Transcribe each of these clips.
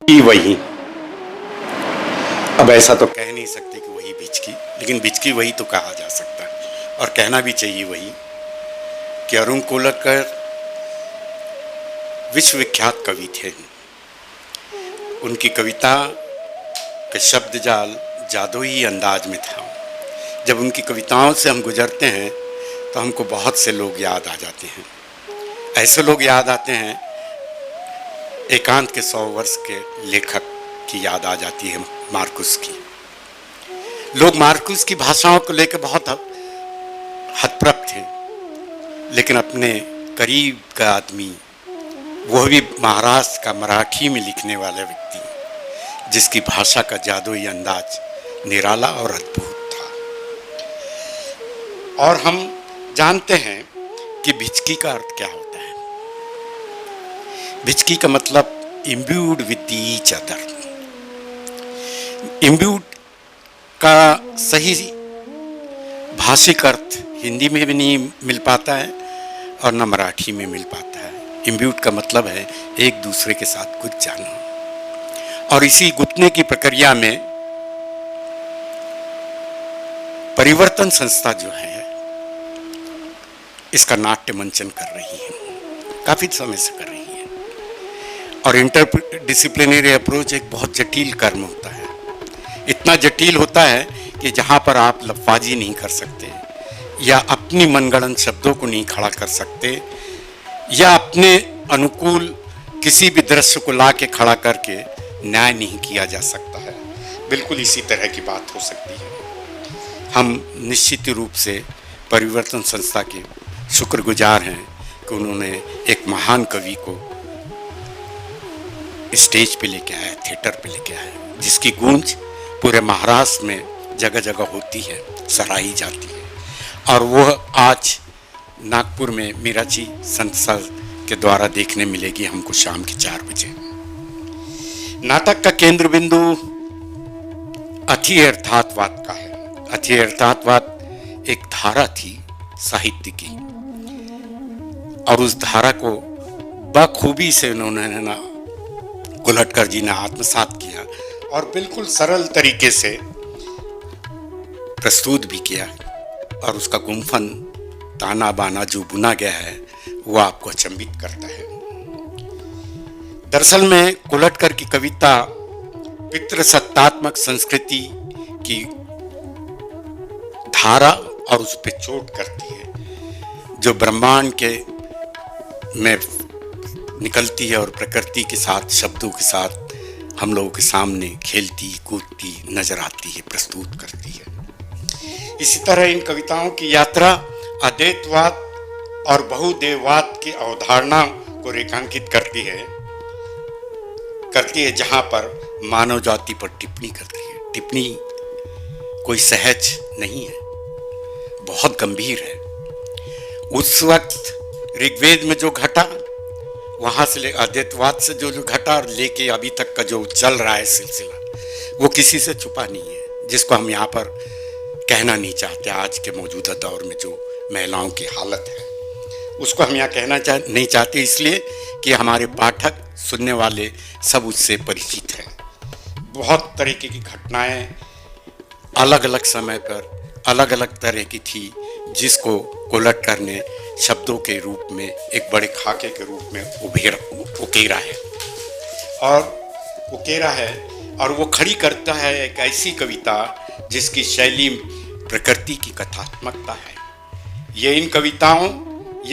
ही वही। अब ऐसा तो कह नहीं सकते कि वही बिचकी, लेकिन बिचकी वही तो कहा जा सकता है और कहना भी चाहिए वही कि अरुण कोलटकर विश्वविख्यात कवि थे। उनकी कविता का शब्द जाल जादुई अंदाज में था। जब उनकी कविताओं से हम गुजरते हैं तो हमको बहुत से लोग याद आ जाते हैं। ऐसे लोग याद आते हैं, एकांत के 100 वर्ष के लेखक की याद आ जाती है, मार्कुस की। लोग मार्कुस की भाषाओं को लेकर बहुत हतप्रभ थे, लेकिन अपने करीब का आदमी, वह भी महाराष्ट्र का मराठी में लिखने वाला व्यक्ति, जिसकी भाषा का जादुई अंदाज निराला और अद्भुत था। और हम जानते हैं कि भिचकी का अर्थ क्या होता है। भिचकी का मतलब imbued with each other. Imbued का सही भाषिक अर्थ हिंदी में भी नहीं मिल पाता है और न मराठी में मिल पाता है। इम्ब्यूड का मतलब है एक दूसरे के साथ कुछ जाना, और इसी गुथने की प्रक्रिया में परिवर्तन संस्था जो है इसका नाट्य मंचन कर रही है, काफी समय से कर रही है। और इंटरडिसिप्लिनरी अप्रोच एक बहुत जटिल कर्म होता है। इतना जटिल होता है कि जहाँ पर आप लफाजी नहीं कर सकते, या अपनी मनगढ़ंत शब्दों को नहीं खड़ा कर सकते, या अपने अनुकूल किसी भी दृश्य को ला के खड़ा करके न्याय नहीं किया जा सकता है। बिल्कुल इसी तरह की बात हो सकती है। हम निश्चित रूप से परिवर्तन संस्था के शुक्रगुजार हैं कि उन्होंने एक महान कवि को स्टेज पे लेके आया, थिएटर पे लेके आया, जिसकी गूंज पूरे महाराष्ट्र में जगह जगह होती है, सराही जाती है। और वह आज नागपुर में मीराची संस्था के द्वारा देखने मिलेगी हमको शाम के 4 बजे। नाटक का केंद्र बिंदु अथि अर्थातवाद का है। अथि अर्थातवाद एक धारा थी साहित्य की, और उस धारा को बखूबी से उन्होंने कोलटकर जी ने आत्मसात किया और बिल्कुल सरल तरीके से प्रस्तुत भी किया। और उसका गुम्फन, ताना बाना जो बुना गया है वो आपको अचंभित करता है। दरअसल में कोलटकर की कविता पितृसत्तात्मक संस्कृति की धारा और उस पर चोट करती है, जो ब्रह्मांड के में निकलती है और प्रकृति के साथ, शब्दों के साथ हम लोगों के सामने खेलती कूदती नजर आती है, प्रस्तुत करती है। इसी तरह इन कविताओं की यात्रा अद्वैतवाद और बहुदेववाद की अवधारणा को रेखांकित करती है, जहां पर मानव जाति पर टिप्पणी करती है। टिप्पणी कोई सहज नहीं है, बहुत गंभीर है। उस वक्त ऋग्वेद में जो घटा, वहां से अद्वैतवाद से जो घटा और लेके अभी तक का जो चल रहा है सिलसिला, वो किसी से छुपा नहीं है, जिसको हम यहाँ पर कहना नहीं चाहते। आज के मौजूदा दौर में जो महिलाओं की हालत है उसको हम यहाँ कहना नहीं चाहते, इसलिए कि हमारे पाठक, सुनने वाले सब उससे परिचित हैं। बहुत तरीके की घटनाएं अलग अलग समय पर अलग अलग तरह की थी, जिसको कोलटकर ने शब्दों के रूप में, एक बड़े खाके के रूप में उकेरा है और वो खड़ी करता है एक ऐसी कविता जिसकी शैली प्रकृति की कथात्मकता है। ये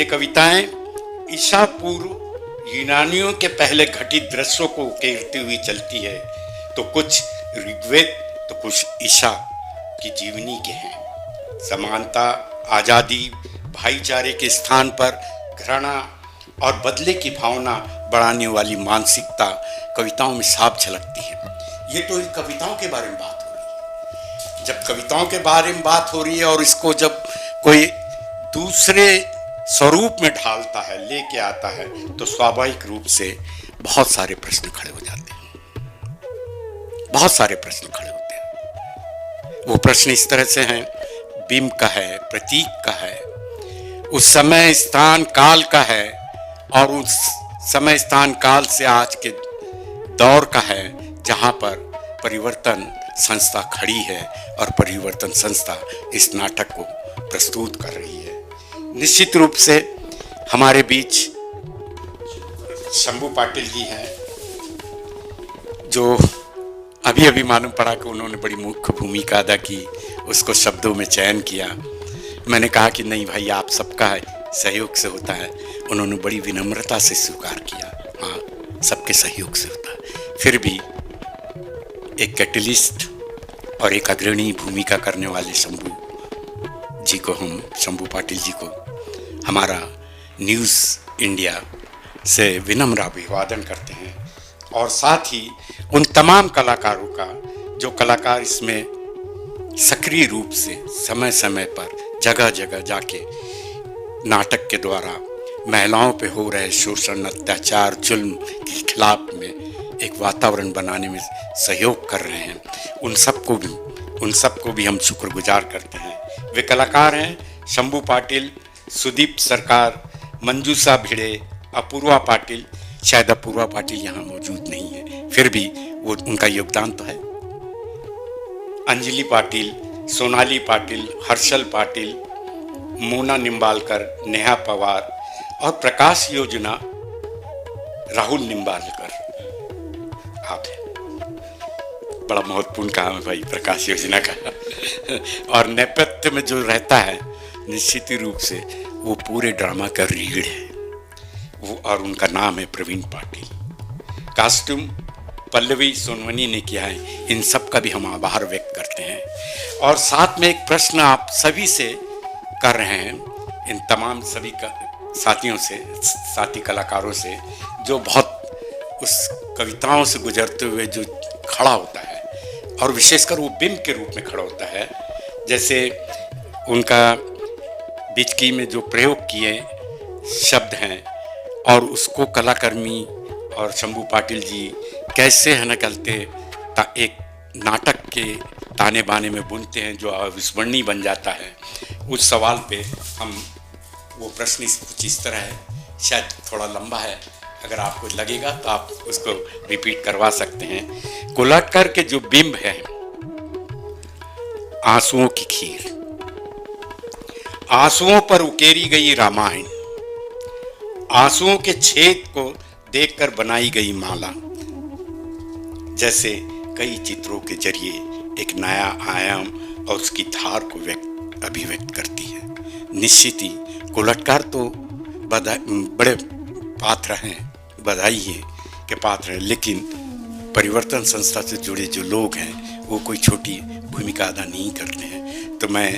कविताएं ईसा पूर्व यूनानियों के पहले घटित दृश्यों को उकेरती हुई चलती है, तो कुछ ऋग्वेद तो कुछ ईसा की जीवनी के हैं। समानता, आजादी, भाईचारे के स्थान पर घृणा और बदले की भावना बढ़ाने वाली मानसिकता कविताओं में साफ झलकती है। ये तो इन कविताओं के बारे में बात हो रही है। जब कविताओं के बारे में बात हो रही है और इसको जब कोई दूसरे स्वरूप में ढालता है, लेके आता है, तो स्वाभाविक रूप से बहुत सारे प्रश्न खड़े हो जाते हैं। बहुत सारे प्रश्न खड़े होते हैं। वो प्रश्न इस तरह से हैं, बिंब का है, प्रतीक का है, उस समय स्थान काल का है, और उस समय स्थान काल से आज के दौर का है जहां पर परिवर्तन संस्था खड़ी है और परिवर्तन संस्था इस नाटक को प्रस्तुत कर रही है। निश्चित रूप से हमारे बीच शंभू पाटिल जी हैं, जो अभी अभी मालूम पड़ा कि उन्होंने बड़ी मुख्य भूमिका अदा की, उसको शब्दों में चयन किया। मैंने कहा कि नहीं भाई, आप सबका सहयोग से होता है। उन्होंने बड़ी विनम्रता से स्वीकार किया, हाँ सबके सहयोग से होता है। फिर भी एक कैटलिस्ट और एक अग्रणी भूमिका करने वाले शंभू जी को, हम शंभू पाटिल जी को हमारा न्यूज़ इंडिया से विनम्र अभिवादन करते हैं। और साथ ही उन तमाम कलाकारों का जो कलाकार इसमें सक्रिय रूप से समय समय पर जगह जगह जाके नाटक के द्वारा महिलाओं पे हो रहे शोषण, अत्याचार, जुल्म के खिलाफ में एक वातावरण बनाने में सहयोग कर रहे हैं, उन सबको भी हम शुक्रगुजार करते हैं। वे कलाकार हैं शंभू पाटिल, सुदीप सरकार, मंजूषा भिड़े, अपूर्वा पाटिल। शायद अपूर्वा पाटिल यहाँ मौजूद नहीं है, फिर भी वो उनका योगदान तो है। अंजलि पाटिल, सोनाली पाटिल, हर्षल पाटिल, मोना निम्बालकर, नेहा पवार और प्रकाश योजना राहुल निम्बालकर। आप बड़ा महत्वपूर्ण काम है भाई प्रकाश योजना का। और नेपथ्य में जो रहता है निश्चित रूप से वो पूरे ड्रामा का रीढ़ है वो, और उनका नाम है प्रवीण पाटिल। कास्ट्यूम पल्लवी सोनवनी ने किया है। इन सब का भी हम आभार व्यक्त करते हैं। और साथ में एक प्रश्न आप सभी से कर रहे हैं, इन तमाम सभी साथियों से, साथी कलाकारों से, जो बहुत उस कविताओं से गुजरते हुए जो खड़ा होता है और विशेषकर वो बिंब के रूप में खड़ा होता है। जैसे उनका बिचकी में जो प्रयोग किए शब्द हैं और उसको कलाकर्मी और शंभू पाटिल जी कैसे है निकलते एक नाटक के ताने बाने में बुनते हैं जो अविस्मरणीय बन जाता है। उस सवाल पे हम वो प्रश्न कुछ इस तरह है, शायद थोड़ा लंबा है, अगर आपको लगेगा तो आप उसको रिपीट करवा सकते हैं। कुलटकर के जो बिंब है, आंसुओं की खीर, आंसुओं पर उकेरी गई रामायण, आंसुओं के छेद को देखकर बनाई गई माला, जैसे कई चित्रों के जरिए एक नया आयाम और उसकी धार को अभिव्यक्त करती है। निश्चित ही कुलटकर तो बड़े पात्र हैं, बधाई है के पात्र हैं, लेकिन परिवर्तन संस्था से जुड़े जो लोग हैं वो कोई छोटी भूमिका अदा नहीं करते हैं। तो मैं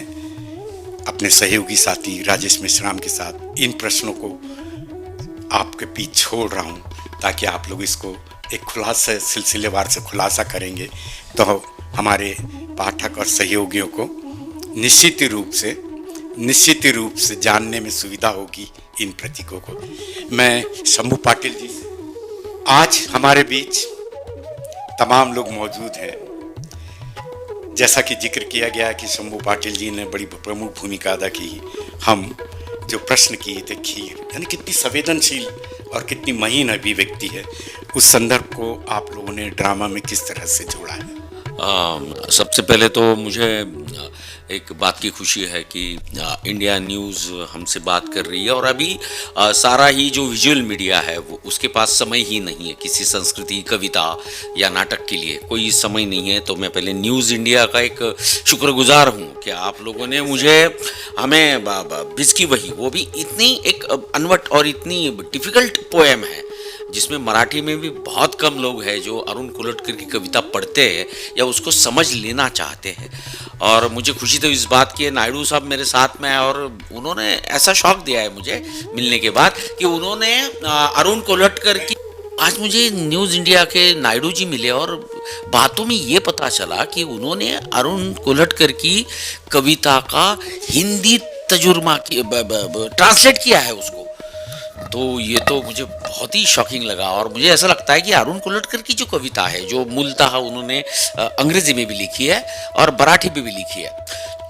अपने सहयोगी साथी राजेश मिश्राम के साथ इन प्रश्नों को आपके बीच छोड़ रहा हूँ, ताकि आप लोग इसको एक खुलासा सिलसिलेवार से खुलासा करेंगे तो हमारे पाठक और सहयोगियों को निश्चित रूप से जानने में सुविधा होगी इन प्रतीकों को। मैं शंभू पाटिल जी से, आज हमारे बीच तमाम लोग मौजूद हैं। जैसा कि जिक्र किया गया कि शंभू पाटिल जी ने बड़ी प्रमुख भूमिका अदा की। हम जो प्रश्न किए थे खीर, यानी कितनी संवेदनशील और कितनी महीन अभिव्यक्ति है, उस संदर्भ को आप लोगों ने ड्रामा में किस तरह से जोड़ा है? सबसे पहले तो मुझे एक बात की खुशी है कि इंडिया न्यूज़ हमसे बात कर रही है, और अभी सारा ही जो विजुअल मीडिया है वो उसके पास समय ही नहीं है किसी संस्कृति, कविता या नाटक के लिए कोई समय नहीं है। तो मैं पहले न्यूज़ इंडिया का एक शुक्रगुजार हूँ कि आप लोगों ने हमें बिस्की वही, वो भी इतनी एक अनवट और इतनी डिफ़िकल्ट पोएम है जिसमें मराठी में भी बहुत कम लोग हैं जो अरुण कुलटकर की कविता पढ़ते हैं या उसको समझ लेना चाहते हैं। और मुझे खुशी तो इस बात की है, नायडू साहब मेरे साथ में हैं और उन्होंने ऐसा शौक दिया है मुझे मिलने के बाद कि उन्होंने अरुण कुलटकर की, आज मुझे न्यूज़ इंडिया के नायडू जी मिले और बातों में ये पता चला कि उन्होंने अरुण कुलटकर की कविता का हिंदी तर्जुमा ट्रांसलेट किया है उसको। तो ये तो मुझे बहुत ही शॉकिंग लगा, और मुझे ऐसा लगता है कि अरुण कुलटकर की जो कविता है, जो मूलतः उन्होंने अंग्रेजी में भी लिखी है और मराठी में भी लिखी है,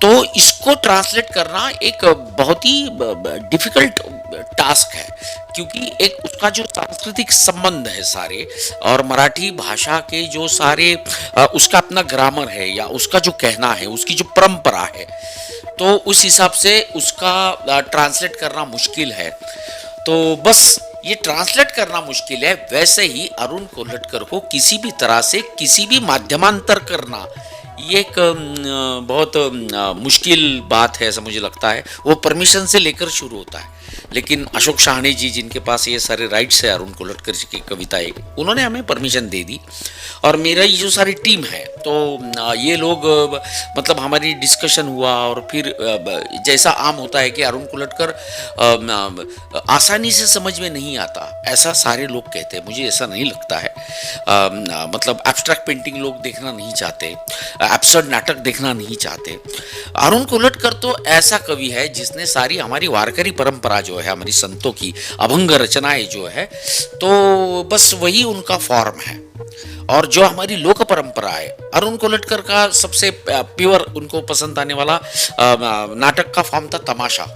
तो इसको ट्रांसलेट करना एक बहुत ही डिफ़िकल्ट टास्क है, क्योंकि एक उसका जो सांस्कृतिक संबंध है सारे, और मराठी भाषा के जो सारे उसका अपना ग्रामर है या उसका जो कहना है, उसकी जो परंपरा है, तो उस हिसाब से उसका ट्रांसलेट करना मुश्किल है। तो बस ये ट्रांसलेट करना मुश्किल है, वैसे ही अरुण कोलटकर को किसी भी तरह से किसी भी माध्यमांतर करना ये एक बहुत मुश्किल बात है, ऐसा मुझे लगता है। वो परमिशन से लेकर शुरू होता है, लेकिन अशोक शाहनी जी, जिनके पास ये सारे राइट्स है अरुण कोलटकर जी की कविता एक, उन्होंने हमें परमिशन दे दी। और मेरा ये जो सारी टीम है, तो ये लोग मतलब हमारी डिस्कशन हुआ, और फिर जैसा आम होता है कि अरुण कोलटकर आसानी से समझ में नहीं आता, ऐसा सारे लोग कहते हैं। मुझे ऐसा नहीं लगता है। मतलब एब्स्ट्रैक्ट पेंटिंग लोग देखना नहीं चाहते, एब्सर्ड नाटक देखना नहीं चाहते। अरुण कोलटकर तो ऐसा कवि है जिसने सारी हमारी वारकरी परंपरा जो है, हमारी संतों की अभंग रचनाएं जो है, तो बस वही उनका फॉर्म है। और जो हमारी लोक परंपरा है, अरुण कोलटकर का सबसे प्योर उनको पसंद आने वाला नाटक का फॉर्म था तमाशा,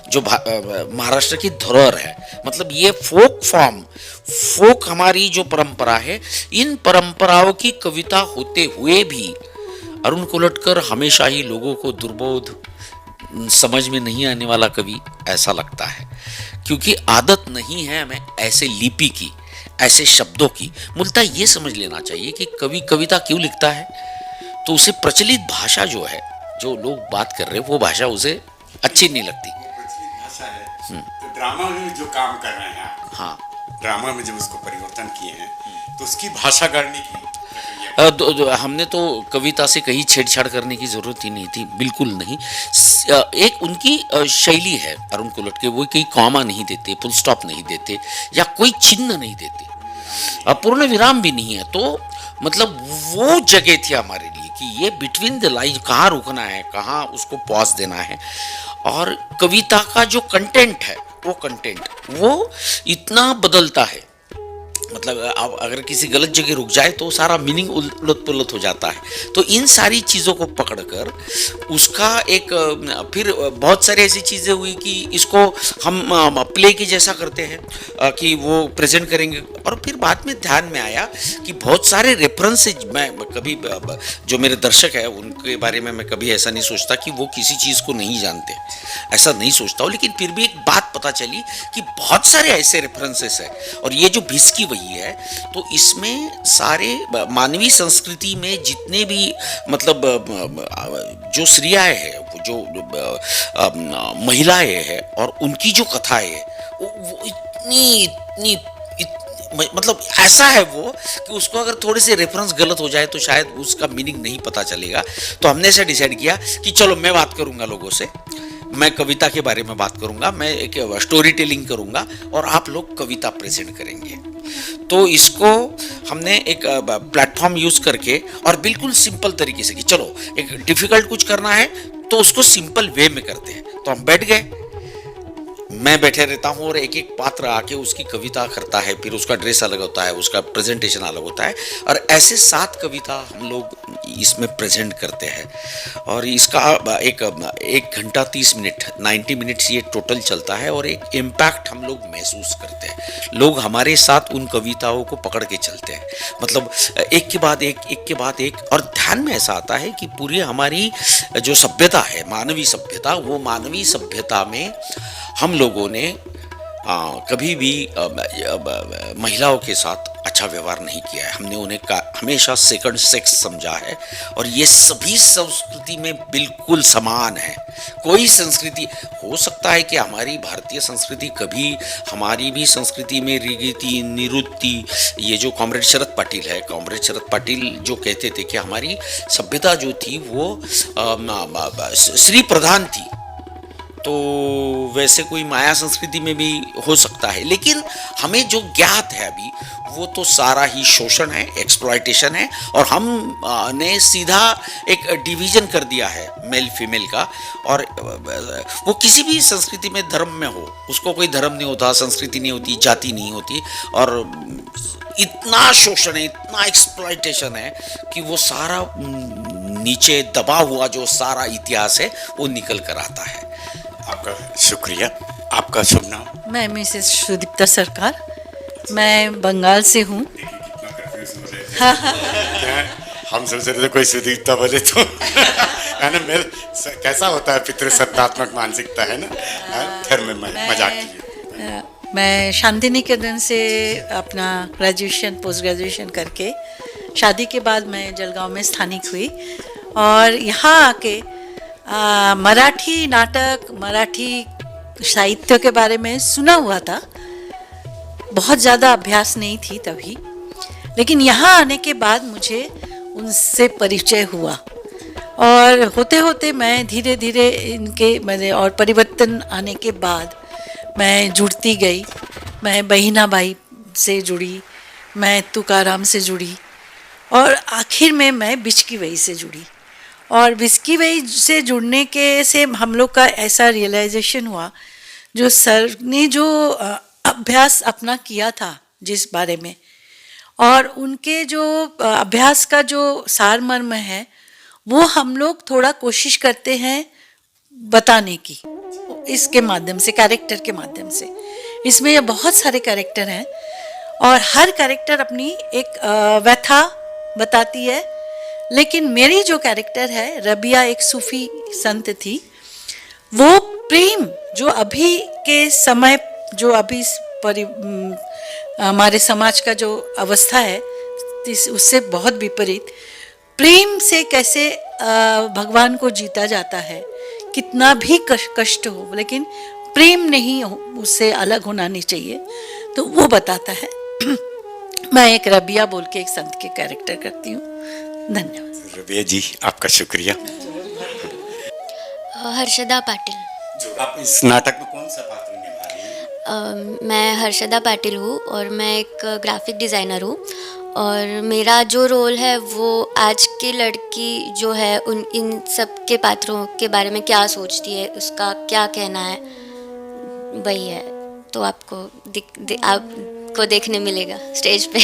जो महाराष्ट्र की धरोहर है। मतलब ये फोक फॉर्म, फोक हमारी जो परंपरा है, इन परंपराओं की कविता होते हुए भी अरुण कोलटकर हमेशा ही लोगों को दुर्बोध, समझ में नहीं आने वाला कवि ऐसा लगता है, क्योंकि आदत नहीं है हमें ऐसे लिपि की, ऐसे शब्दों की। मूलतः ये समझ लेना चाहिए कि कवि कविता क्यों लिखता है, तो उसे प्रचलित भाषा जो है, जो लोग बात कर रहे हैं, वो भाषा उसे अच्छी नहीं लगती। प्रचलित भाषा है, तो ड्रामा में जो काम कर रहे हैं आप, हाँ, ड्रामा में जब उसको परिवर्तन किए हैं, तो उसकी भाषा गढ़ने की हमने तो कविता से कहीं छेड़छाड़ करने की जरूरत ही नहीं थी, बिल्कुल नहीं। एक उनकी शैली है अरुण कोलटकर, वो कहीं कॉमा नहीं देते, फुल स्टॉप नहीं देते, या कोई चिन्ह नहीं देते, पूर्ण विराम भी नहीं है। तो मतलब वो जगह थी हमारे लिए कि ये बिटवीन द लाइन कहाँ रुकना है, कहाँ उसको पॉज देना है। और कविता का जो कंटेंट है, वो कंटेंट वो इतना बदलता है, मतलब अब अगर किसी गलत जगह रुक जाए तो सारा मीनिंग उलट पुलट हो जाता है। तो इन सारी चीज़ों को पकड़कर उसका एक, फिर बहुत सारी ऐसी चीज़ें हुई कि इसको हम प्ले के जैसा करते हैं कि वो प्रेजेंट करेंगे। और फिर बाद में ध्यान में आया कि बहुत सारे रेफरेंसेज, मैं कभी जो मेरे दर्शक है उनके बारे में मैं कभी ऐसा नहीं सोचता कि वो किसी चीज़ को नहीं जानते, ऐसा नहीं सोचता हूँ। लेकिन फिर भी एक बात पता चली कि बहुत सारे ऐसे रेफरेंसेस है, और ये जो भिस्की वही है। तो इसमें सारे मानवीय संस्कृति में जितने भी मतलब जो स्त्रियाँ हैं, जो महिलाएं हैं, और उनकी जो कथाएं है, वो इतनी मतलब ऐसा है वो कि उसको अगर थोड़े से रेफरेंस गलत हो जाए तो शायद उसका मीनिंग नहीं पता चलेगा। तो हमने ऐसा डिसाइड किया कि चलो मैं बात करूंगा लोगों से, मैं कविता के बारे में बात करूंगा, मैं एक स्टोरी टेलिंग करूंगा, और आप लोग कविता प्रेजेंट करेंगे। तो इसको हमने एक प्लेटफॉर्म यूज करके, और बिल्कुल सिंपल तरीके से कि चलो एक डिफिकल्ट कुछ करना है तो उसको सिंपल वे में करते हैं। तो हम बैठ गए, मैं बैठे रहता हूँ, और एक एक पात्र आके उसकी कविता करता है, फिर उसका ड्रेस अलग होता है, उसका प्रेजेंटेशन अलग होता है, और ऐसे 7 कविता हम लोग इसमें प्रेजेंट करते हैं। और इसका एक घंटा 30 मिनट 90 मिनट्स ये टोटल चलता है, और एक इम्पैक्ट हम लोग महसूस करते हैं। लोग हमारे साथ उन कविताओं को पकड़ के चलते हैं, मतलब एक के बाद एक, एक के बाद एक। और ध्यान में ऐसा आता है कि पूरी हमारी जो सभ्यता है, मानवीय सभ्यता, वो मानवीय सभ्यता में हम लोगों ने कभी भी महिलाओं के साथ अच्छा व्यवहार नहीं किया है। हमने उन्हें हमेशा सेकंड सेक्स समझा है, और ये सभी संस्कृति में बिल्कुल समान है। कोई संस्कृति हो सकता है कि हमारी भारतीय संस्कृति कभी हमारी भी संस्कृति में रीति निरुक्ति, ये जो कॉमरेड शरद पाटिल है, कॉमरेड शरद पाटिल जो कहते थे कि हमारी सभ्यता जो थी वो स्त्री प्रधान थी, तो वैसे कोई माया संस्कृति में भी हो सकता है। लेकिन हमें जो ज्ञात है अभी, वो तो सारा ही शोषण है, एक्सप्लॉयटेशन है, और हमने सीधा एक डिवीजन कर दिया है मेल फीमेल का। और वो किसी भी संस्कृति में धर्म में हो, उसको कोई धर्म नहीं होता, संस्कृति नहीं होती, जाति नहीं होती, और इतना शोषण है, इतना एक्सप्लॉयटेशन है कि वो सारा नीचे दबा हुआ जो सारा इतिहास है वो निकल कर आता है। आपका शुक्रिया। आपका शुभ नाम? मैं मिसेस सुदीप्ता सरकार, मैं बंगाल से हूँ। हम सोच रहे थे कोई सुदीप्ता बोले तो है ना, मेरे कैसा होता है पितृसत्तात्मक मानसिकता है ना। खैर मैं मजाक किया। मैं शांति निकेतन से अपना ग्रेजुएशन पोस्ट ग्रेजुएशन करके शादी के बाद मैं जलगांव में स्थानिक हुई और यहाँ आके मराठी नाटक, मराठी साहित्य के बारे में सुना हुआ था, बहुत ज़्यादा अभ्यास नहीं थी तभी, लेकिन यहाँ आने के बाद मुझे उनसे परिचय हुआ और होते होते मैं धीरे धीरे इनके मैंने और परिवर्तन आने के बाद मैं जुड़ती गई। मैं बहिना बाई से जुड़ी, मैं तुकाराम से जुड़ी और आखिर में मैं बिचकी वही से जुड़ी। और बिचकी वही से जुड़ने के से हम लोग का ऐसा रियलाइजेशन हुआ, जो सर ने जो अभ्यास अपना किया था जिस बारे में, और उनके जो अभ्यास का जो सारमर्म है वो हम लोग थोड़ा कोशिश करते हैं बताने की, इसके माध्यम से, कैरेक्टर के माध्यम से। इसमें बहुत सारे कैरेक्टर हैं और हर कैरेक्टर अपनी एक व्यथा बताती है, लेकिन मेरी जो कैरेक्टर है रबिया, एक सूफी संत थी, वो प्रेम जो अभी के समय, जो अभी हमारे समाज का जो अवस्था है उससे बहुत विपरीत, प्रेम से कैसे भगवान को जीता जाता है, कितना भी कष्ट हो लेकिन प्रेम नहीं हो, उससे अलग होना नहीं चाहिए, तो वो बताता है। मैं एक रबिया बोल के एक संत के कैरेक्टर करती हूँ। धन्यवाद। रबिया जी आपका शुक्रिया। हर्षदा पाटिल। जो आप इस नाटक में कौन सा पात्र निभा रही हैं? मैं हर्षदा पाटिल हूँ और मैं एक ग्राफिक डिज़ाइनर हूँ और मेरा जो रोल है वो आज की लड़की जो है उन इन सब के पात्रों के बारे में क्या सोचती है, उसका क्या कहना है, वही है। तो आपको देखने मिलेगा स्टेज पे।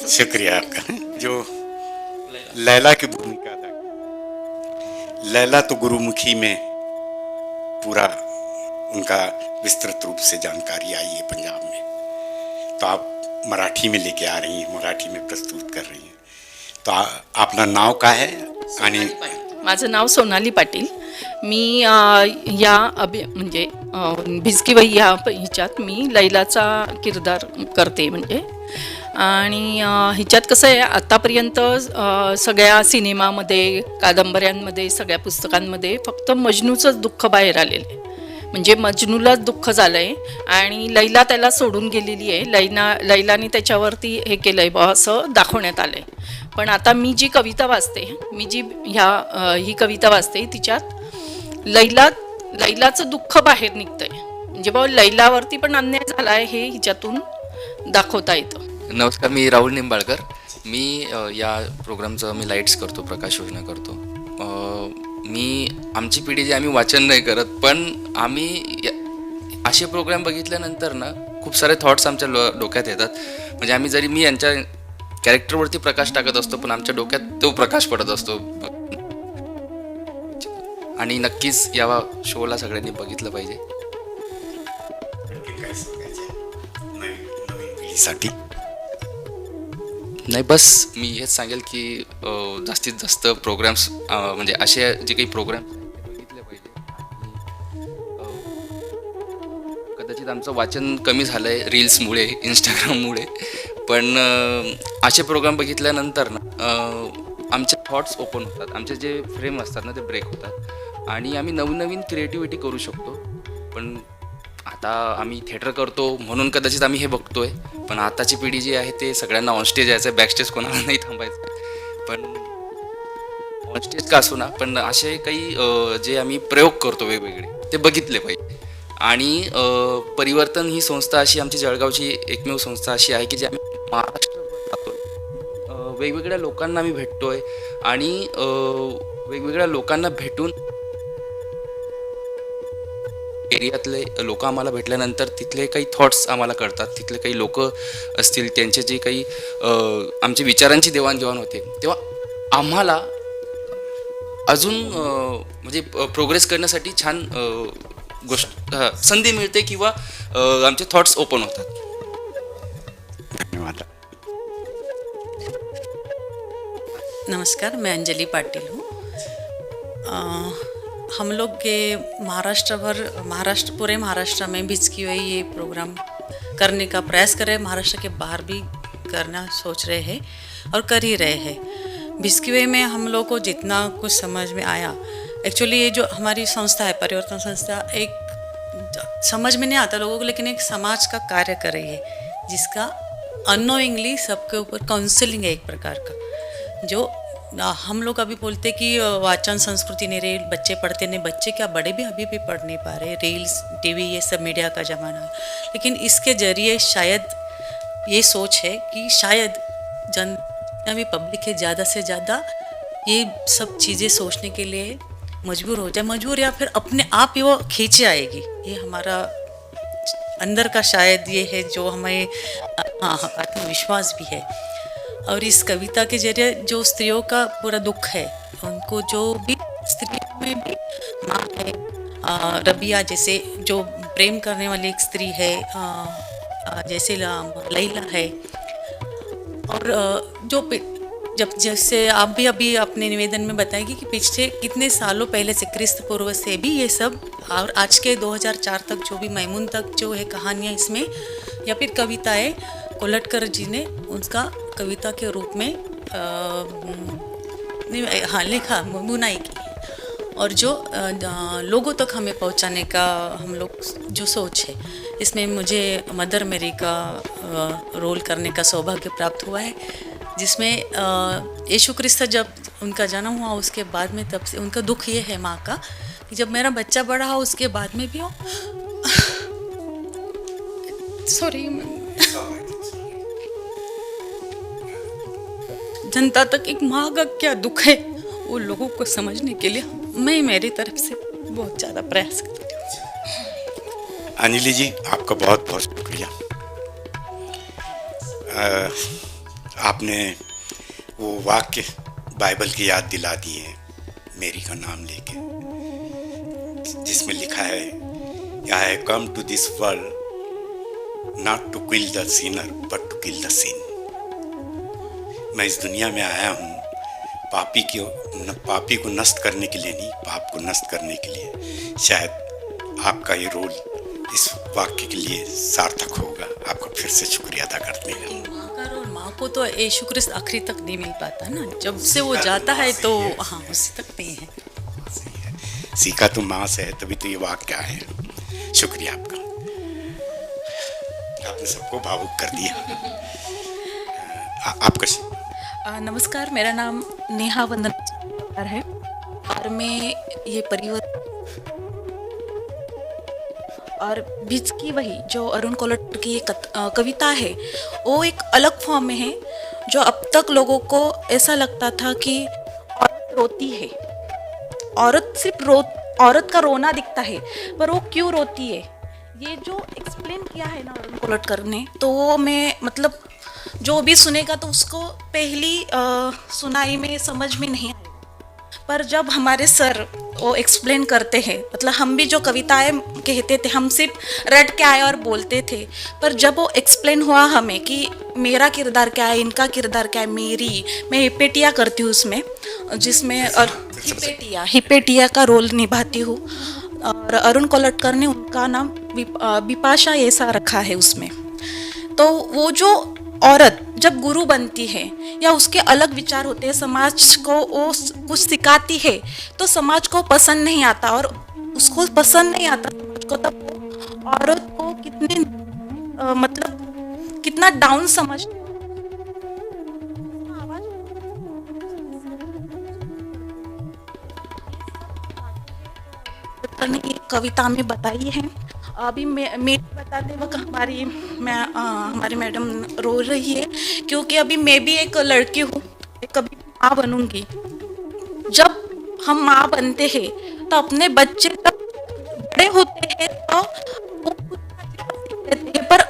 शुक्रिया आपका। जो लैला की भूमिका अदा की, लैला तो गुरुमुखी में पूरा उनका विस्तृत रूप से जानकारी आई है पंजाब में, तो आप मराठी में लेके आ रही हैं, मराठी में प्रस्तुत कर रही हैं, तो आपलं नाव काय आहे? आणि माझं नाव सोनाली पाटील। मी या म्हणजे भिजकीबाई या ह्याच्यात मी लैलाचा किरदार करते म्हणजे, आणि ह्याच्यात कसं आहे, आतापर्यंत सगळ्या सिनेमामध्ये, कादंबऱ्यांमध्ये, सगळ्या पुस्तकांमध्ये फक्त मजनूचंच दुःख बाहेर आलेलं आहे, म्हणजे मजनूलाच दुःख झालं आहे आणि लैला त्याला सोडून गेलेली आहे, लैलाने त्याच्यावरती हे केलं आहे बा असं दाखवण्यात आलं आहे। पण आता मी जी कविता वाचते, ही कविता वाचते, तिच्यात लैलाचं दुःख बाहेर निघतंय, म्हणजे बा लैलावरती पण अन्याय झाला आहे हे हिच्यातून दाखवता येतं। नमस्कार, मी राहुल निंबाळकर। मी या प्रोग्रामचं मी लाईट्स करतो, प्रकाश योजना करतो। मी आमची पिढी जी, आम्ही वाचन नाही करत, पण आम्ही असे प्रोग्राम बघितल्यानंतर ना खूप सारे थॉट्स आमच्या डोक्यात येतात। म्हणजे आम्ही जरी, मी यांच्या कॅरेक्टरवरती प्रकाश टाकत असतो, पण आमच्या डोक्यात तो प्रकाश पडत असतो। आणि नक्कीच या शोला सगळ्यांनी बघितलं पाहिजे। नवीन पिढीसाठी नाही, बस मी हेच सांगेल की जास्तीत जास्त प्रोग्राम्स, म्हणजे असे जे काही प्रोग्राम बघितले पाहिजे। कदाचित आमचं वाचन कमी झालं आहे रील्समुळे, इंस्टाग्राममुळे, पण असे प्रोग्राम बघितल्यानंतर ना आमचे थॉट्स ओपन होतात, आमचे जे फ्रेम असतात ना ते ब्रेक होतात आणि आम्ही नवीन क्रिएटिव्हिटी करू शकतो। पण आता आम्ही थिएटर करतो म्हणून कदाचित आम्ही हे बघतोय, पण आताची पिढी जी आहे ते सगळ्यांना ऑनस्टेज यायचं आहे, बॅकस्टेज कोणाला नाही थांबायचं। पण ऑनस्टेज का असो ना, पण असे काही जे आम्ही प्रयोग करतो वेगवेगळे, ते बघितले पाहिजे। आणि परिवर्तन ही संस्था अशी, आमची जळगावची एकमेव संस्था अशी आहे की जी आम्ही महाराष्ट्रभर जातोय, वेगवेगळ्या लोकांना आम्ही भेटतोय आणि वेगवेगळ्या लोकांना भेटून एरियातले लोक आम्हाला भेटल्यानंतर तिथले काही थॉट्स आम्हाला कळतात, तिथले काही लोक असतील त्यांचे जे काही आमच्या विचारांची देवाणघेवाण होते, तेव्हा आम्हाला अजून म्हणजे प्रोग्रेस करण्यासाठी छान संधी मिळते किंवा आमचे थॉट्स ओपन होतात. धन्यवाद. नमस्कार, मैं अंजलि पाटिल हूँ. हम लोग के पूरे महाराष्ट्र में भिचकी हुई ये प्रोग्राम करने का प्रयास कर रहे हैं. महाराष्ट्र के बाहर भी करना सोच रहे हैं और कर ही रहे हैं. भिचकी हुई में हम लोग को जितना कुछ समझ में आया, एक्चुअली ये जो हमारी संस्था है, परिवर्तन संस्था, एक समझ में नहीं आता लोगों को, लेकिन एक समाज का कार्य कर रही है जिसका अननोइंगली सबके ऊपर काउंसलिंग है एक प्रकार का. जो हम लोग अभी बोलते कि वाचन संस्कृति नहीं रही, बच्चे पढ़ते नहीं, बच्चे क्या बड़े भी अभी भी पढ़ नहीं पा रहे. रील्स, टीवी, ये सब मीडिया का ज़माना है. लेकिन इसके ज़रिए शायद ये सोच है कि शायद जितना भी पब्लिक है ज़्यादा से ज़्यादा ये सब चीज़ें सोचने के लिए मजबूर या फिर अपने आप ही वो खींचे आएगी. ये हमारा अंदर का शायद ये है जो हमें आत्मविश्वास भी है. और इस कविता के जरिए जो स्त्रियों का पूरा दुख है, उनको जो भी स्त्रियों में भी माँ है, रबिया जैसे जो प्रेम करने वाली एक स्त्री है, जैसे लैला है, और जो जैसे आप भी अभी अपने निवेदन में बताएंगे कि पिछले कितने सालों पहले से, क्रिस्त पूर्व से भी ये सब, और आज के 2004 तक जो भी मैमून तक जो है कहानियाँ इसमें या फिर कविताएं कोलटकर जी ने उसका कविता के रूप में लिखा, बुनाई की. और जो लोगों तक हमें पहुंचाने का हम लोग जो सोच है, इसमें मुझे मदर मेरी का रोल करने का सौभाग्य प्राप्त हुआ है, जिसमें यीशु क्रिस्त जब उनका जन्म हुआ उसके बाद में, तब से उनका दुख ये है माँ का कि जब मेरा बच्चा बड़ा हो उसके बाद में भी हो जनता तक एक माँ का क्या दुख है वो लोगों को समझने के लिए मैं मेरी तरफ से बहुत ज़्यादा प्रयास करती हूँ. अंजलि जी, आपका बहुत बहुत शुक्रिया. आपने वो वाक्य बाइबल की याद दिला दी है, मेरी का नाम लेके, जिसमें लिखा है, I have come to this world not to kill the sinner but to kill the sin. मैं इस दुनिया में आया हूँ पापी को नष्ट करने के लिए नहीं, पाप को नष्ट करने के लिए. शायद आपका ये रोल इस वाक्य के लिए सार्थक होगा. आपका फिर से शुक्रिया अदा करते हैं. माँ का रोल, माँ को तो यीशु क्रिस्त आखिरी तक नहीं मिल पाता ना, जब से वो जाता है तो हाँ उसी तक नहीं है. सीखा तो माँ से है, तभी तो ये वाक्य है. शुक्रिया आपका, आपने सबको भावुक कर दिया. आपका नमस्कार, मेरा नाम नेहा वंदना है और मैं ये परिवर्तन और भिचकी वही जो अरुण कोलट की एक कविता है, वो एक अलग फॉर्म में है. जो अब तक लोगों को ऐसा लगता था कि औरत रोती है, औरत सिर्फ औरत का रोना दिखता है, पर वो क्यों रोती है, ये जो एक्सप्लेन किया है ना अरुण कोलटकर ने, तो वो मैं मतलब जो भी सुनेगा तो उसको पहली सुनाई में समझ में नहीं आएगा, पर जब हमारे सर वो एक्सप्लेन करते हैं, मतलब हम भी जो कविताएं कहते थे हम सिर्फ रट के आए और बोलते थे, पर जब वो एक्सप्लेन हुआ हमें कि मेरा किरदार क्या है, इनका किरदार क्या है, मैं हिपेटिया करती हूँ उसमें, जिसमें हिपेटिया का रोल निभाती हूँ, और अरुण कोलटकर ने उनका नाम बिपाशा ऐसा रखा है उसमें. तो वो जो औरत जब गुरु बनती है या उसके अलग विचार होते हैं, समाज को वो कुछ सिखाती है, तो समाज को पसंद नहीं आता, और उसको पसंद नहीं आता समाज को, तब औरत को कितना डाउन समझ कविता में बताई है. अभी मेरी बताते वक्त हमारी मैडम रो रही है, क्योंकि अभी मैं भी एक लड़की हूँ, कभी माँ बनूंगी. जब हम माँ बनते हैं तो अपने बच्चे तक बड़े होते हैं तो वो कुछ कहते हैं, पर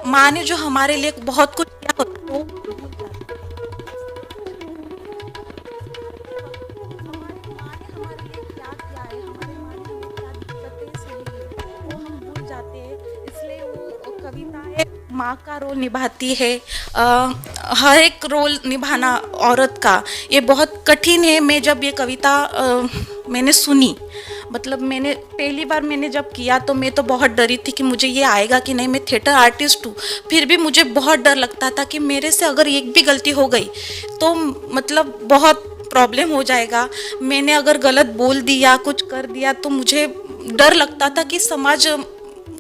माँ ने जो हमारे लिए बहुत कुछ किया होता है माँ का रोल निभाती है। हर एक रोल निभाना औरत का ये बहुत कठिन है। मैं जब ये कविता मैंने सुनी, मतलब मैंने पहली बार मैंने जब किया तो मैं तो बहुत डरी थी कि मुझे ये आएगा कि नहीं। मैं थिएटर आर्टिस्ट हूँ, फिर भी मुझे बहुत डर लगता था कि मेरे से अगर एक भी गलती हो गई तो मतलब बहुत प्रॉब्लम हो जाएगा। मैंने अगर गलत बोल दिया, कुछ कर दिया तो मुझे डर लगता था कि समाज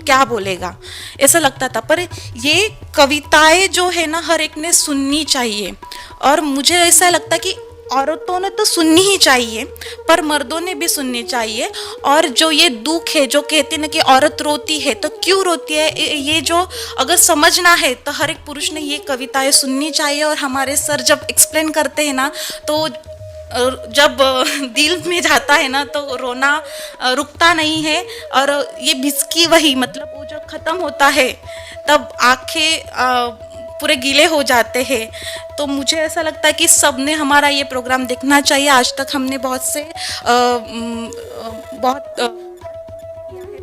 क्या बोलेगा, ऐसा लगता था। पर ये कविताएं जो है ना, हर एक ने सुननी चाहिए। और मुझे ऐसा लगता कि औरतों ने तो सुननी ही चाहिए, पर मर्दों ने भी सुननी चाहिए। और जो ये दुख है, जो कहते हैं ना कि औरत रोती है, तो क्यों रोती है, ये जो अगर समझना है तो हर एक पुरुष ने ये कविताएं सुननी चाहिए। और हमारे सर जब एक्सप्लेन करते हैं ना, तो जब दिल में जाता है ना, तो रोना रुकता नहीं है। और ये भिसकी वही, मतलब वो जब ख़त्म होता है तब आंखें पूरे गीले हो जाते हैं। तो मुझे ऐसा लगता है कि सबने हमारा ये प्रोग्राम देखना चाहिए। आज तक हमने बहुत से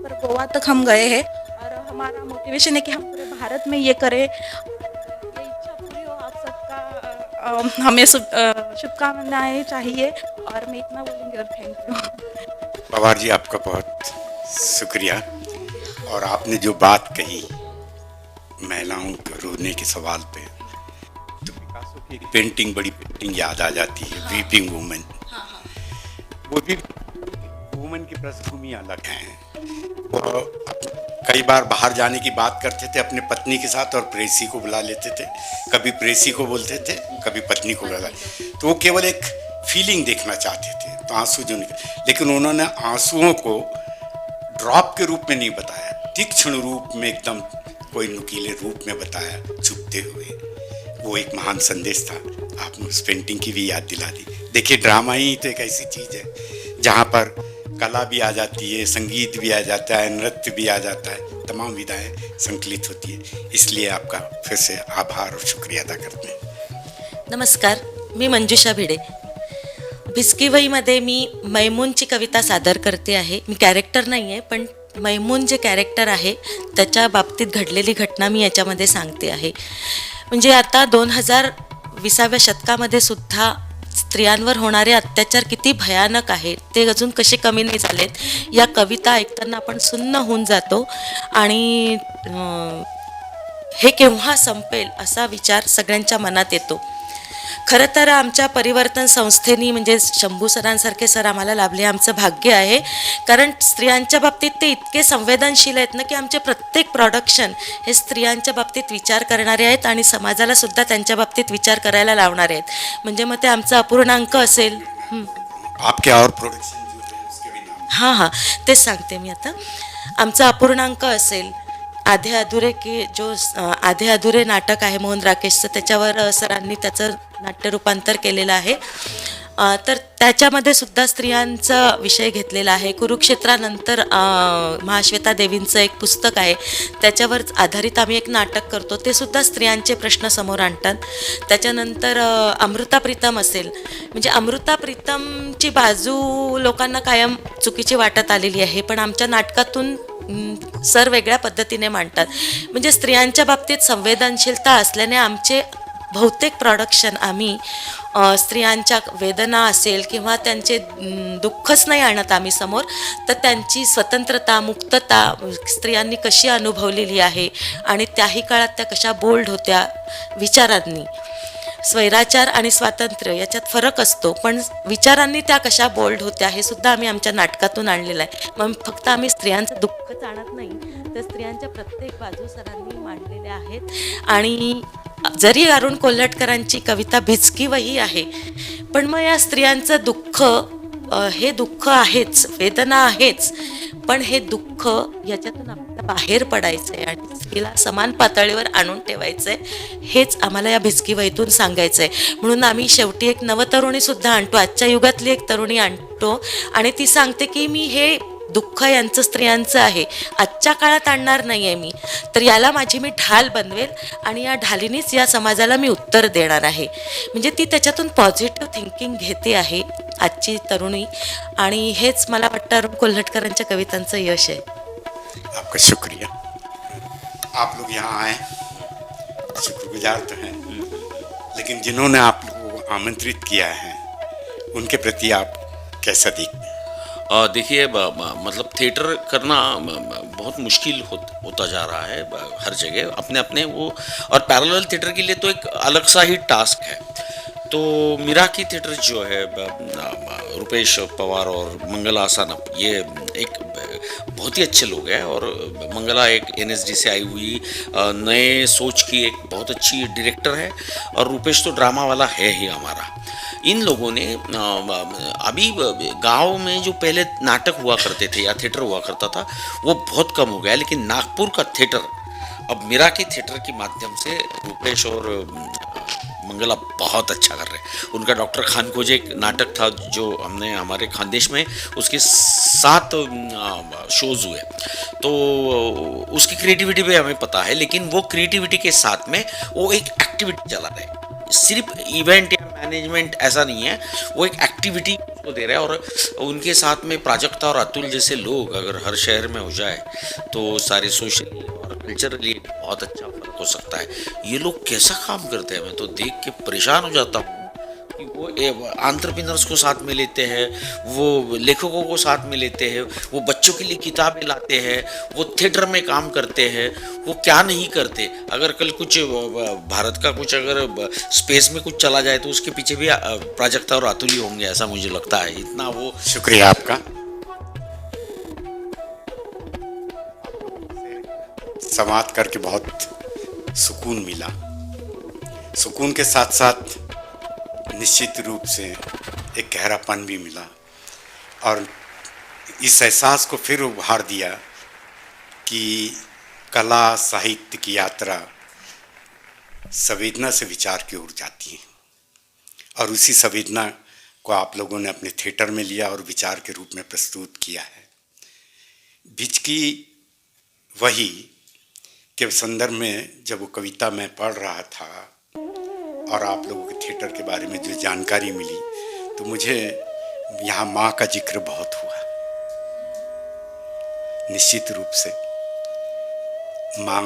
पर गोवा तक हम गए हैं, और हमारा मोटिवेशन है कि हम पूरे भारत में ये करें। ये इच्छा पूरी हो आप सबका, हमें शुभकामनाएं चाहिए। और मैं इतना बोलूँगी, और थैंक यू। पवार जी, आपका बहुत शुक्रिया। और आपने जो बात कही महिलाओं के रोने के सवाल पे, तो पिकासो की पेंटिंग, बड़ी पेंटिंग याद आ जाती है, वीपिंग वुमन। वो भी वुमन की पृष्ठभूमि अलग है। वो कई बार बाहर जाने की बात करते थे अपने पत्नी के साथ, और प्रेसी को बुला लेते थे। कभी प्रेसी को बोलते थे, कभी पत्नी को बुला। तो वो केवल एक फीलिंग देखना चाहते थे, तो आंसू जो निकले। लेकिन उन्होंने आंसुओं को ड्रॉप के रूप में नहीं बताया, तीक्ष्ण रूप में, एकदम कोई नुकीले रूप में बताया, चुपते हुए। वो एक महान संदेश था। आपने उस पेंटिंग की भी याद दिला दी। देखिए, ड्रामा ही तो एक ऐसी चीज़ है जहाँ पर कला भी आ जाती है, संगीत भी आ जाता है, नृत्य भी आ जाता है, तमाम विधाएं संकलित होती है। इसलिए आपका फिर से आभार और शुक्रिया अदा करते हैं। नमस्कार, मी मंजुषा भिडे. भिस्कीवईमध्ये मी मैमूनची कविता सादर करते आहे. मी कॅरेक्टर नाही आहे, पण मैमून जे कॅरेक्टर आहे त्याच्या बाबतीत घडलेली घटना मी याच्यामध्ये सांगते आहे. म्हणजे आता 2020व्या शतकामध्ये सुद्धा स्त्रियांवर होणारे अत्याचार किती भयानक आहेत, ते अजून कसे कमी नाही झालेत. या कविता ऐकताना आपण सुन्न होऊन जातो आणि हे केव्हा संपेल असा विचार सगळ्यांच्या मनात येतो. खरं तर आमच्या परिवर्तन संस्थेनी म्हणजे शंभू सरांसारखे सर आम्हाला लाभले, आमचं भाग्य आहे. कारण स्त्रियांच्या बाबतीत ते इतके संवेदनशील आहेत ना, की आमचे प्रत्येक प्रोडक्शन हे स्त्रियांच्या बाबतीत विचार करणारे आहेत आणि समाजाला सुद्धा त्यांच्या बाबतीत विचार करायला लावणारे आहेत. म्हणजे मग ते आमचं अपूर्णांक असेल. आपके और प्रोडक्शन जो है उसके भी नाम? हां हां, तेच सांगते मी आता. आमचं अपूर्णांक असेल, आधे अधुरे की जो आधे अधुरे नाटक आहे मोहन राकेशचं, त्याच्यावर सरांनी त्याचं नाट्य रूपांतर केलेलं आहे. तर त्याच्यामध्ये सुद्धा स्त्रियांचा विषय घेतलेला आहे. कुरुक्षेत्रानंतर महाश्वेता देवींचं एक पुस्तक आहे, त्याच्यावर आधारित आम्ही एक नाटक करतो, ते सुद्धा स्त्रियांचे प्रश्न समोर आणतात. त्याच्यानंतर अमृता प्रीतम असेल, म्हणजे अमृता प्रीतमची बाजू लोकांना कायम चुकीची वाटत आलेली आहे, पण आमच्या नाटकातून सर वेगळ्या पद्धतीने मांडतात. म्हणजे स्त्रियांच्या बाबतीत संवेदनशीलता असल्याने आमचे बहुतेक प्रोडक्शन आम्ही स्त्रियांच्या वेदना असेल किंवा त्यांचे दुःखच नाही आणत आम्ही समोर, तर त्यांची स्वतंत्रता, मुक्तता स्त्रियांनी कशी अनुभवलेली आहे आणि त्याही काळात त्या कशा बोल्ड होत्या विचारांनी. स्वैराचार आणि स्वातंत्र्य याच्यात फरक असतो, पण विचारांनी त्या कशा बोल्ड होत्या हे सुद्धा आम्ही आमच्या नाटकातून आणलेलं आहे. मग फक्त आम्ही स्त्रियांचं दुःखच आणत नाही, तर स्त्रियांच्या प्रत्येक बाजू सरांनी मांडलेल्या आहेत. आणि जरी अरुण कोल्हटकरांची कविता भिचकीवही आहे, पण मग या स्त्रियांचं दुःख हे दुःख आहेच, वेदना आहेच, पण हे दुःख याच्यातून आपल्याला बाहेर पडायचं आहे आणि स्त्रीला समान पातळीवर आणून ठेवायचं आहे, हेच आम्हाला या भिचकीवहीतून सांगायचं आहे. म्हणून आम्ही शेवटी एक नवतरुणीसुद्धा आणतो, आजच्या युगातली एक तरुणी आणतो आणि ती सांगते की मी हे दुःख यांचं स्त्रियांचं आहे, आजच्या काळात आणणार नाही आहे मी, तर याला माझी मी ढाल बनवेल आणि या ढालीनेच या समाजाला मी उत्तर देणार आहे. म्हणजे ती त्याच्यातून पॉझिटिव्ह थिंकिंग घेते आहे आजची तरुणी, आणि हेच मला वाटतं अरुण कोल्हटकरांच्या कवितांचं यश आहे. आपका शुक्रिया. आप लोग यहाँ आए, शुक्रगुजार तो हैं, लेकिन जिन्होंने आप लोगों को आमंत्रित किया है उनके प्रति आप कैसा देखते हैं? देखिए मतलब थिएटर करना बहुत मुश्किल होता जा रहा है हर जगह अपने अपने वो, और पैरेलल थिएटर के लिए तो एक अलग सा ही टास्क है। तो मिराकी थिएटर जो है रुपेश पवार और मंगला आसानप, ये एक बहुत ही अच्छे लोग हैं, और मंगला एक NSD से आई हुई नए सोच की एक बहुत अच्छी डायरेक्टर है, और रुपेश तो ड्रामा वाला है ही हमारा। इन लोगों ने अभी गांव में जो पहले नाटक हुआ करते थे या थिएटर हुआ करता था वो बहुत कम हो गया, लेकिन नागपुर का थिएटर अब मिराकी थिएटर के माध्यम से रुपेश और मंगला बहुत अच्छा कर रहे हैं। उनका डॉक्टर खानखोज एक नाटक था जो हमने हमारे खानदेश में, उसके 7 शोज हुए, तो उसकी क्रिएटिविटी भी हमें पता है, लेकिन वो क्रिएटिविटी के साथ में वो एक एक्टिविटी चला रहे हैं, सिर्फ इवेंट या मैनेजमेंट ऐसा नहीं है, वो एक एक्टिविटी को दे रहा है। और उनके साथ में प्राजक्ता और अतुल जैसे लोग अगर हर शहर में हो जाए तो सारे सोशली और कल्चरली बहुत अच्छा फर्क हो सकता है। ये लोग कैसा काम करते हैं, मैं तो देख के परेशान हो जाता हूँ कि वो एंटरप्रेन्योर्स को साथ में लेते हैं, वो लेखकों को साथ में लेते हैं, वो बच्चों के लिए किताबें लाते हैं, वो थिएटर में काम करते हैं, वो क्या नहीं करते। अगर कल कुछ भारत का कुछ अगर स्पेस में कुछ चला जाए तो उसके पीछे भी प्राजक्ता और अतुल ही होंगे, ऐसा मुझे लगता है। इतना वो शुक्रिया आपका। संवाद करके बहुत सुकून मिला। सुकून के साथ साथ निश्चित रूप से एक गहरापन भी मिला, और इस एहसास को फिर उभार दिया कि कला साहित्य की यात्रा संवेदना से विचार की ओर जाती है, और उसी संवेदना को आप लोगों ने अपने थिएटर में लिया और विचार के रूप में प्रस्तुत किया है। भिचकी वही के संदर्भ में जब वो कविता मैं पढ़ रहा था और आप लोगों के थिएटर के बारे में जो जानकारी मिली, तो मुझे यहाँ माँ का जिक्र बहुत हुआ। निश्चित रूप से माँ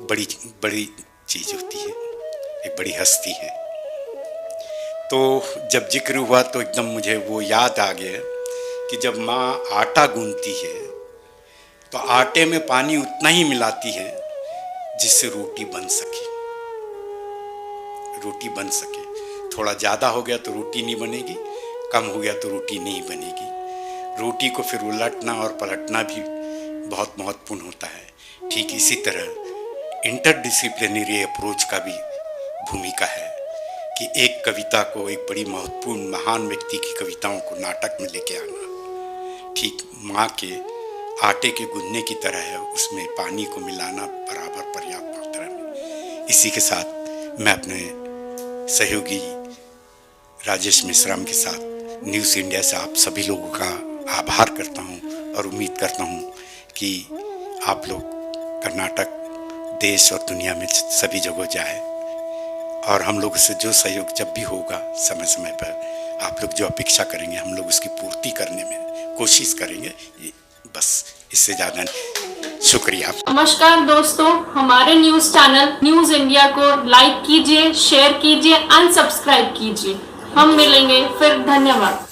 बड़ी बड़ी चीज़ होती है, एक बड़ी हस्ती है। तो जब जिक्र हुआ तो एकदम मुझे वो याद आ गया कि जब माँ आटा गूंथती है तो आटे में पानी उतना ही मिलाती है जिससे रोटी बन सके। रोटी बन सके, थोड़ा ज़्यादा हो गया तो रोटी नहीं बनेगी, कम हो गया तो रोटी नहीं बनेगी। रोटी को फिर उलटना और पलटना भी बहुत महत्वपूर्ण होता है। ठीक इसी तरह इंटरडिसिप्लिनरी अप्रोच का भी भूमिका है कि एक कविता को, एक बड़ी महत्वपूर्ण महान व्यक्ति की कविताओं को नाटक में लेके आना ठीक माँ के आटे के गूंथने की तरह है, उसमें पानी को मिलाना बराबर पर्याप्त मात्रा में। इसी के साथ मैं अपने सहयोगी राजेश मिश्राम के साथ न्यूज़ इंडिया से आप सभी लोगों का आभार करता हूं और उम्मीद करता हूं कि आप लोग कर्नाटक देश और दुनिया में सभी जगह जाए, और हम लोगों से जो सहयोग जब भी होगा समय समय पर आप लोग जो अपेक्षा करेंगे हम लोग उसकी पूर्ति करने में कोशिश करेंगे। बस इससे ज़्यादा नहीं। शुक्रिया। नमस्कार दोस्तों, हमारे न्यूज़ चैनल न्यूज़ इंडिया को लाइक कीजिए, शेयर कीजिए, अनसब्सक्राइब कीजिए। हम मिलेंगे फिर। धन्यवाद।